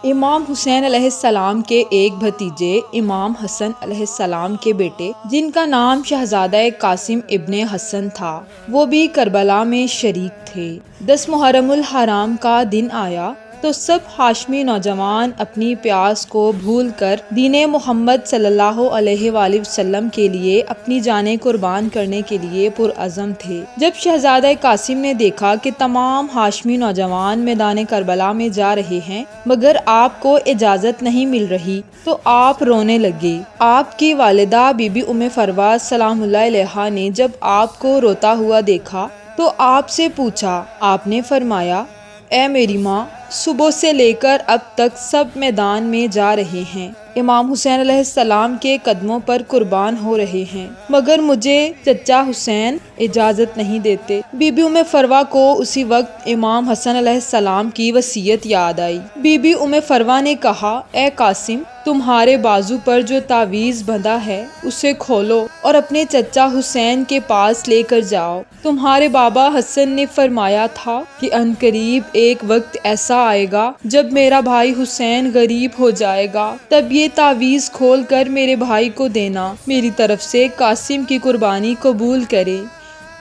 امام حسین علیہ السلام کے ایک بھتیجے امام حسن علیہ السلام کے بیٹے جن کا نام شہزادہ قاسم ابن حسن تھا، وہ بھی کربلا میں شریک تھے۔ 10 محرم الحرام کا دن آیا تو سب ہاشمی نوجوان اپنی پیاس کو بھول کر دین محمد صلی اللہ علیہ وآلہ وسلم کے لیے اپنی جانیں قربان کرنے کے لیے پرعزم تھے۔ جب شہزادہ قاسم نے دیکھا کہ تمام ہاشمی نوجوان میدان کربلا میں جا رہے ہیں مگر آپ کو اجازت نہیں مل رہی تو آپ رونے لگے۔ آپ کی والدہ بی بی ام فروہ سلام اللہ علیہا نے جب آپ کو روتا ہوا دیکھا تو آپ سے پوچھا۔ آپ نے فرمایا، اے میری ماں، صبح سے لے کر اب تک سب میدان میں جا رہے ہیں، امام حسین علیہ السلام کے قدموں پر قربان ہو رہے ہیں، مگر مجھے چچا حسین اجازت نہیں دیتے۔ بی بی ام فروہ کو اسی وقت امام حسن علیہ السلام کی وصیت یاد آئی۔ بی بی ام فروہ نے کہا، اے قاسم، تمہارے بازو پر جو تعویذ بندھا ہے اسے کھولو اور اپنے چچا حسین کے پاس لے کر جاؤ۔ تمہارے بابا حسن نے فرمایا تھا کہ عنقریب ایک وقت ایسا آئے گا جب میرا بھائی حسین غریب ہو جائے گا، تب یہ تعویذ کھول کر میرے بھائی کو دینا، میری طرف سے قاسم کی قربانی قبول کرے۔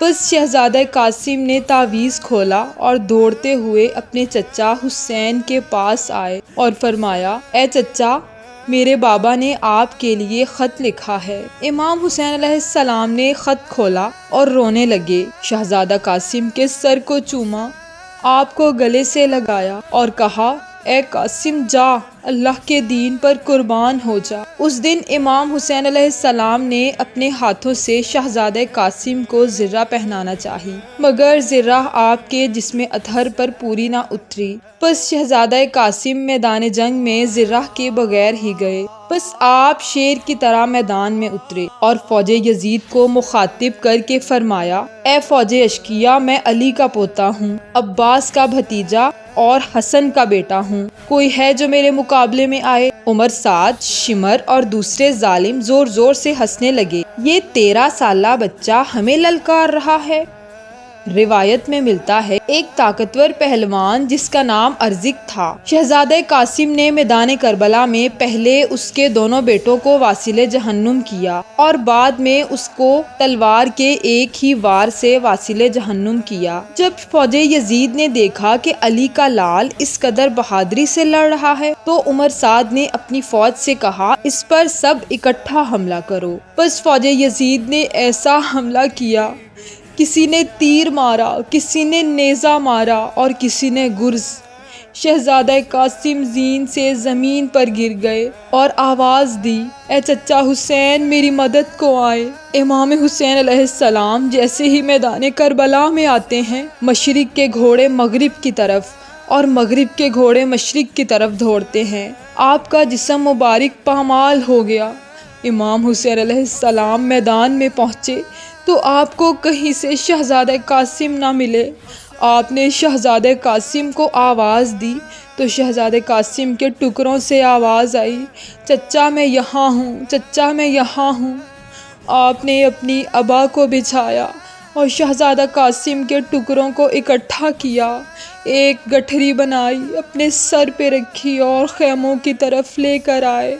بس شہزادہ قاسم نے تعویذ کھولا اور دوڑتے ہوئے اپنے چچا حسین کے پاس آئے اور فرمایا، اے چچا، میرے بابا نے آپ کے لیے خط لکھا ہے۔ امام حسین علیہ السلام نے خط کھولا اور رونے لگے۔ شہزادہ قاسم کے سر کو چوما، آپ کو گلے سے لگایا اور کہا، اے قاسم، جا، اللہ کے دین پر قربان ہو جا۔ اس دن امام حسین علیہ السلام نے اپنے ہاتھوں سے شہزادہ قاسم کو زرہ پہنانا چاہی مگر زرہ آپ کے جسم اطہر پر پوری نہ اتری۔ پس شہزادہ قاسم میدان جنگ میں زرہ کے بغیر ہی گئے۔ پس آپ شیر کی طرح میدان میں اترے اور فوج یزید کو مخاطب کر کے فرمایا، اے فوج اشقیا، میں علی کا پوتا ہوں، عباس کا بھتیجا اور حسن کا بیٹا ہوں، کوئی ہے جو میرے مقابلے میں آئے؟ عمر سعد، شمر اور دوسرے ظالم زور زور سے ہنسنے لگے۔ یہ 13 سالہ بچہ ہمیں للکار رہا ہے۔ روایت میں ملتا ہے ایک طاقتور پہلوان جس کا نام ارزق تھا، شہزادہ قاسم نے میدان کربلا میں پہلے اس کے دونوں بیٹوں کو واصل جہنم کیا اور بعد میں اس کو تلوار کے ایک ہی وار سے واصل جہنم کیا۔ جب فوج یزید نے دیکھا کہ علی کا لال اس قدر بہادری سے لڑ رہا ہے تو عمر سعد نے اپنی فوج سے کہا، اس پر سب اکٹھا حملہ کرو۔ بس فوج یزید نے ایسا حملہ کیا، کسی نے تیر مارا، کسی نے نیزہ مارا اور کسی نے گرز۔ شہزادہ قاسم زین سے زمین پر گر گئے اور آواز دی، اے چچا حسین، میری مدد کو آئے۔ امام حسین علیہ السلام جیسے ہی میدان کربلا میں آتے ہیں، مشرق کے گھوڑے مغرب کی طرف اور مغرب کے گھوڑے مشرق کی طرف دوڑتے ہیں۔ آپ کا جسم مبارک پامال ہو گیا۔ امام حسین علیہ السلام میدان میں پہنچے تو آپ کو کہیں سے شہزادہ قاسم نہ ملے۔ آپ نے شہزادہ قاسم کو آواز دی تو شہزادہ قاسم کے ٹکڑوں سے آواز آئی، چچا میں یہاں ہوں، چچا میں یہاں ہوں۔ آپ نے اپنی عبا کو بچھایا اور شہزادہ قاسم کے ٹکڑوں کو اکٹھا کیا، ایک گٹھری بنائی، اپنے سر پہ رکھی اور خیموں کی طرف لے کر آئے۔